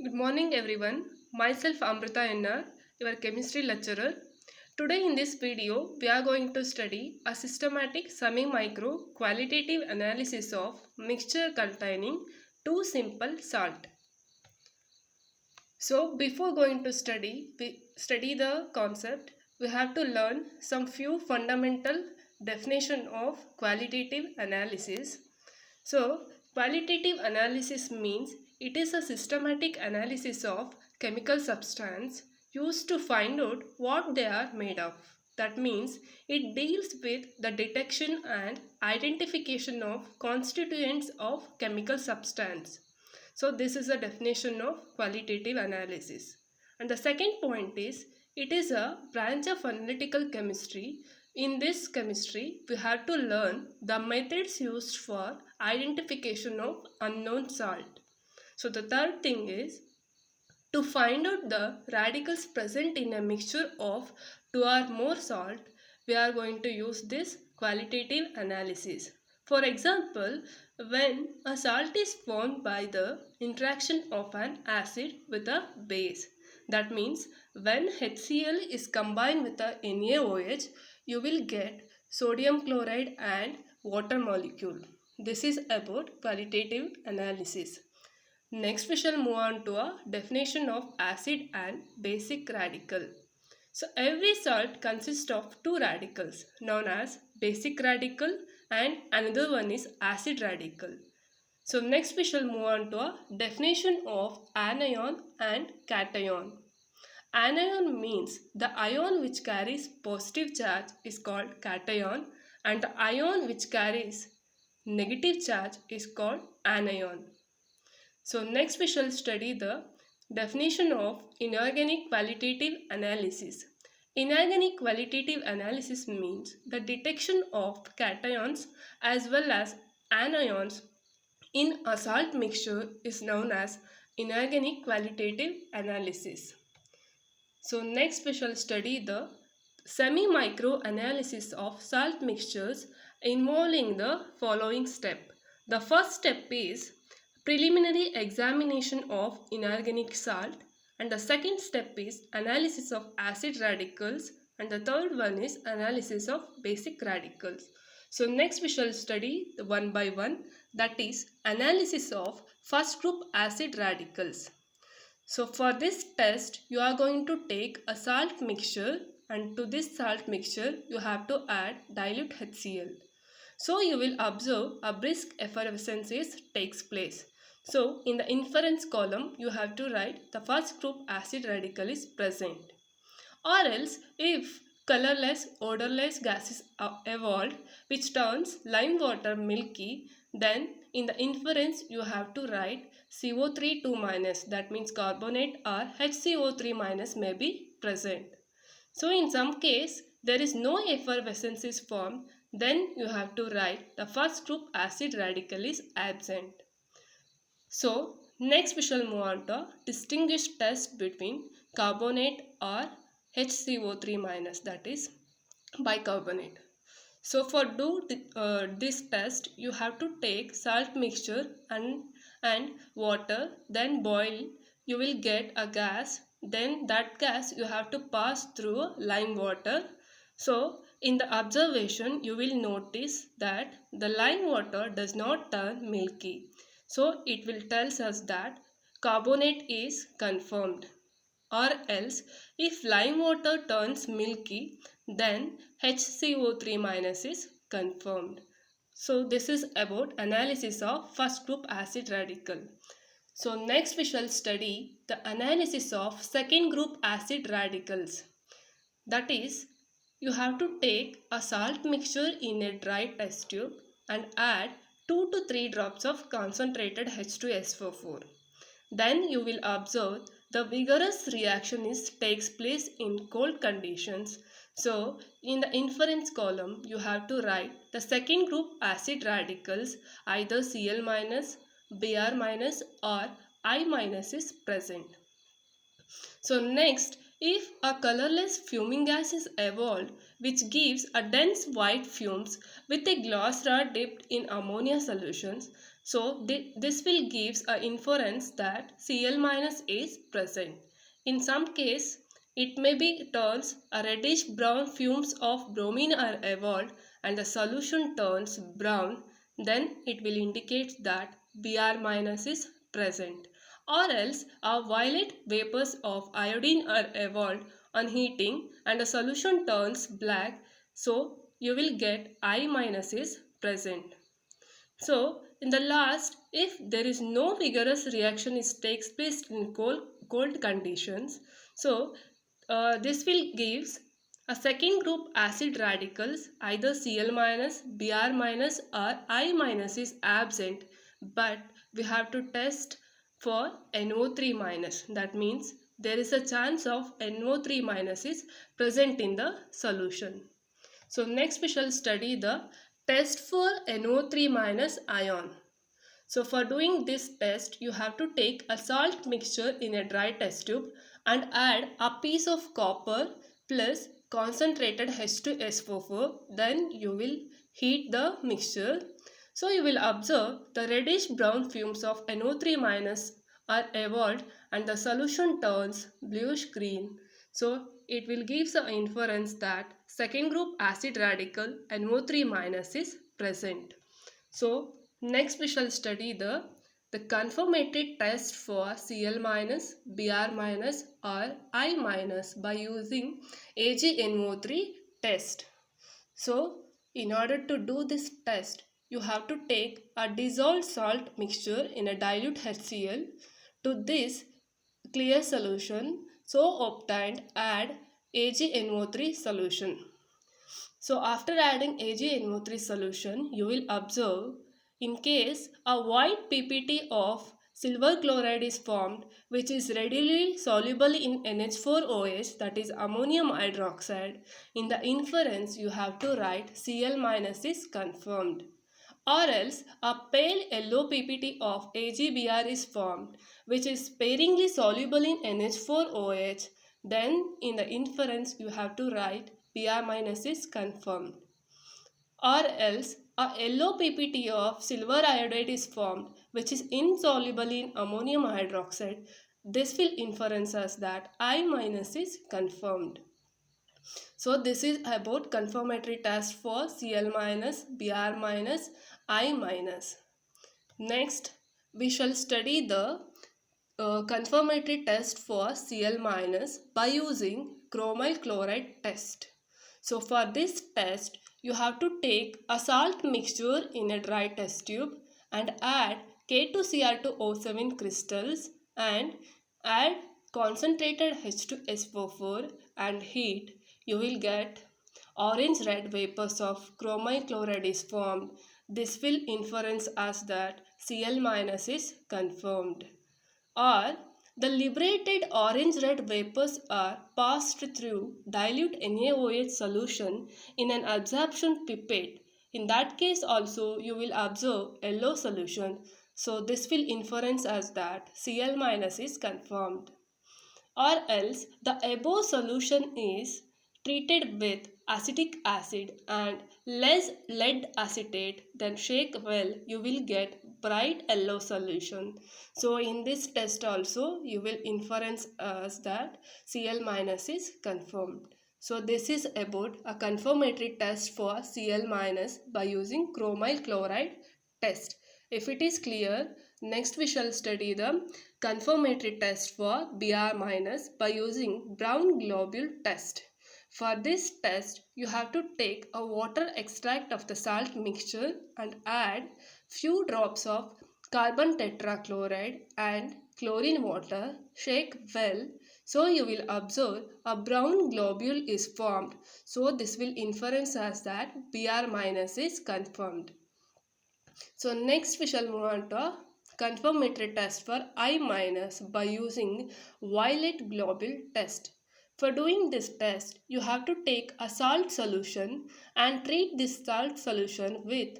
Good morning everyone. Myself Amrita Ennar, your chemistry lecturer. Today in this video, we are going to study a systematic semi-micro qualitative analysis of mixture containing two simple salt. So before going to study the concept, we have to learn some few fundamental definition of qualitative analysis. So qualitative analysis means it is a systematic analysis of chemical substance used to find out what they are made of. That means it deals with the detection and identification of constituents of chemical substance. So this is a definition of qualitative analysis. And the second point is it is a branch of analytical chemistry. In this chemistry, we have to learn the methods used for identification of unknown salt. So the third thing is to find out the radicals present in a mixture of two or more salt, we are going to use this qualitative analysis. For example, when a salt is formed by the interaction of an acid with a base, that means when HCl is combined with a NaOH, you will get sodium chloride and water molecule. This is about qualitative analysis. Next we shall move on to a definition of acid and basic radical. So every salt consists of two radicals known as basic radical and another one is acid radical. So next we shall move on to a definition of anion and cation. Anion means the ion which carries positive charge is called cation and the ion which carries negative charge is called anion. So next we shall study the definition of inorganic qualitative analysis. Inorganic qualitative analysis means the detection of cations as well as anions in a salt mixture is known as inorganic qualitative analysis. So next we shall study the semi-micro analysis of salt mixtures involving the following step. The first step is preliminary examination of inorganic salt, and the second step is analysis of acid radicals, and the third one is analysis of basic radicals. So next we shall study the one by one, that is analysis of first group acid radicals. So for this test you are going to take a salt mixture and to this salt mixture you have to add dilute HCl. So you will observe a brisk effervescence takes place. So in the inference column you have to write the first group acid radical is present. Or else if colorless, odorless gas is evolved which turns lime water milky, then in the inference you have to write CO3 2 minus, that means carbonate or HCO3 minus may be present. So in some case there is no effervescence is formed, then you have to write the first group acid radical is absent. So next we shall move on to distinguish test between carbonate or HCO3 minus, that is bicarbonate. So for this test you have to take salt mixture and water, then boil, you will get a gas, then that gas you have to pass through lime water. So in the observation you will notice that the lime water does not turn milky. So it will tell us that carbonate is confirmed. Or else if lime water turns milky, then HCO3 minus is confirmed. So this is about analysis of first group acid radical. So next we shall study the analysis of second group acid radicals. That is, you have to take a salt mixture in a dry test tube and add 2 to 3 drops of concentrated H2SO4. Then you will observe the vigorous reaction takes place in cold conditions. So in the inference column you have to write the second group acid radicals, either Cl minus, Br minus or I minus is present. So next, if a colorless fuming gas is evolved which gives a dense white fumes with a glass rod dipped in ammonia solutions, So this will gives a inference that Cl minus is present. In some case, it may be turns a reddish brown fumes of bromine are evolved and the solution turns brown, then it will indicate that Br minus is present. Or else a violet vapors of iodine are evolved on heating and the solution turns black, so you will get I minus is present. So in the last, if there is no vigorous reaction is takes place in cold conditions, so this will gives a second group acid radicals, either Cl minus, Br minus or I minus is absent, but we have to test for NO3 minus. That means there is a chance of NO3 minus is present in the solution. So next we shall study the test for NO3 minus ion. So for doing this test, you have to take a salt mixture in a dry test tube and add a piece of copper plus concentrated H2SO4. Then you will heat the mixture. So you will observe the reddish brown fumes of NO3 minus are evolved and the solution turns bluish green. So it will give the inference that second group acid radical NO3 minus is present. So next we shall study the confirmatory test for Cl minus, Br minus or I minus by using AgNO3 test. So in order to do this test, you have to take a dissolved salt mixture in a dilute HCl. To this clear solution, so obtained, add AgNO3 solution. So after adding AgNO3 solution, you will observe in case a white PPT of silver chloride is formed, which is readily soluble in NH4OH, that is ammonium hydroxide, in the inference you have to write Cl minus is confirmed. Or else a pale yellow PPT of AgBr is formed, which is sparingly soluble in NH4OH, then in the inference you have to write Br minus is confirmed. Or else a yellow PPT of silver iodide is formed, which is insoluble in ammonium hydroxide. This will inference us that I minus is confirmed. So this is about confirmatory test for Cl minus, Br minus, I minus. Next, we shall study the confirmatory test for Cl minus by using chromyl chloride test. So for this test, you have to take a salt mixture in a dry test tube and add K2Cr2O7 crystals and add concentrated H2SO4 and heat. You will get orange-red vapors of chromyl chloride is formed. This will inference us that Cl minus is confirmed. Or the liberated orange-red vapors are passed through dilute NaOH solution in an absorption pipette. In that case also you will observe yellow solution. So this will inference as that Cl minus is confirmed. Or else the above solution is treated with acetic acid and less lead acetate, then shake well, you will get bright yellow solution. So in this test also you will inference as that Cl minus is confirmed. So this is about a confirmatory test for Cl minus by using chromyl chloride test. If it is clear, next we shall study the confirmatory test for Br minus by using brown globule test. For this test, you have to take a water extract of the salt mixture and add few drops of carbon tetrachloride and chlorine water. Shake well. So you will observe a brown globule is formed. So this will inference as that Br minus is confirmed. So next we shall move on to confirmatory test for I minus by using violet globule test. For doing this test, you have to take a salt solution and treat this salt solution with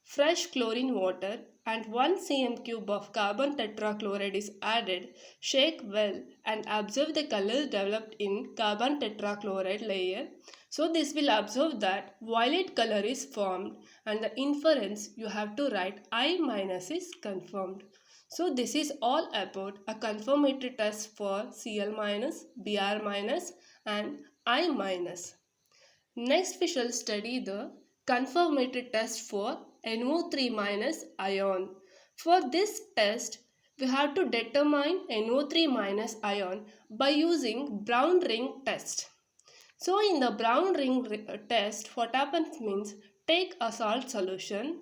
fresh chlorine water and 1 cm cube of carbon tetrachloride is added. Shake well and observe the color developed in carbon tetrachloride layer. So this will observe that violet color is formed, and the inference you have to write I minus is confirmed. So this is all about a confirmatory test for Cl minus, Br minus and I minus. Next we shall study the confirmatory test for NO3 minus ion. For this test we have to determine NO3 minus ion by using Brown ring test. So in the brown ring test, what happens means take a salt solution.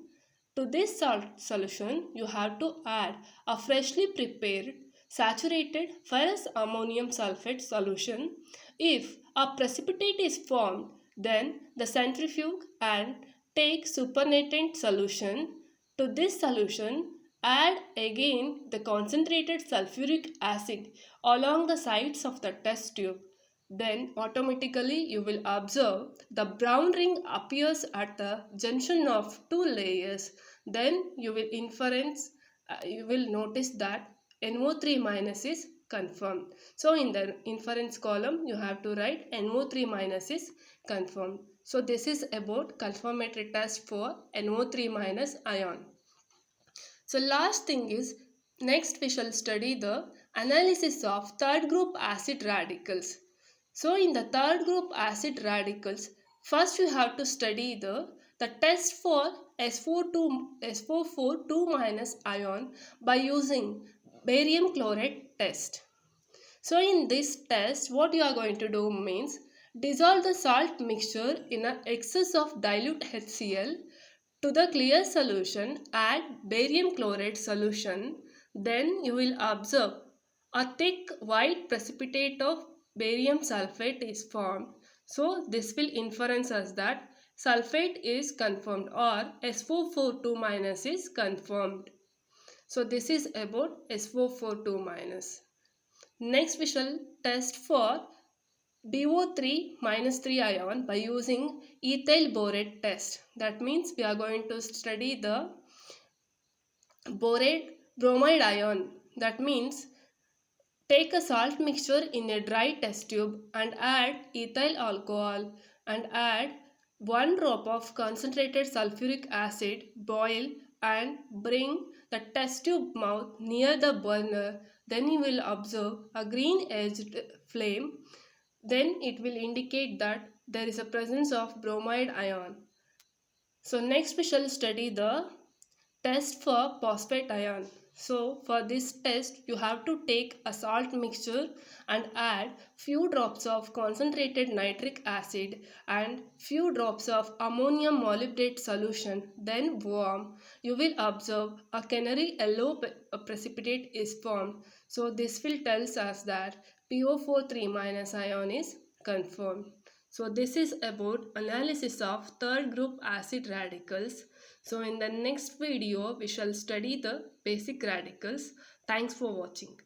To this salt solution, you have to add a freshly prepared saturated ferrous ammonium sulfate solution. If a precipitate is formed, then the centrifuge and take supernatant solution. To this solution, add again the concentrated sulfuric acid along the sides of the test tube. Then automatically you will observe the brown ring appears at the junction of two layers. Then you will notice that NO3 minus is confirmed. So in the inference column you have to write NO3 minus is confirmed. So this is about confirmatory test for NO3 minus ion. So last thing is, next we shall study the analysis of third group acid radicals. So in the third group acid radicals, first you have to study the test for SO4 2 minus ion by using barium chloride test. So in this test, what you are going to do means dissolve the salt mixture in an excess of dilute HCl. To the clear solution, add barium chloride solution. Then you will observe a thick white precipitate of barium sulfate is formed. So this will inference us that sulfate is confirmed or SO4 2 minus is confirmed. So this is about SO4 2 minus. Next we shall test for BO3 minus 3 ion by using ethyl borate test. That means we are going to study the borate bromide ion. That means take a salt mixture in a dry test tube and add ethyl alcohol and add 1 drop of concentrated sulfuric acid, boil and bring the test tube mouth near the burner. Then you will observe a green edged flame. Then it will indicate that there is a presence of bromide ion. So next we shall study the test for phosphate ion. So for this test you have to take a salt mixture and add few drops of concentrated nitric acid and few drops of ammonium molybdate solution. Then warm. You will observe a canary yellow precipitate is formed. So this will tells us that PO4 3 minus ion is confirmed. So this is about analysis of third group acid radicals. So in the next video we shall study the basic radicals. Thanks for watching.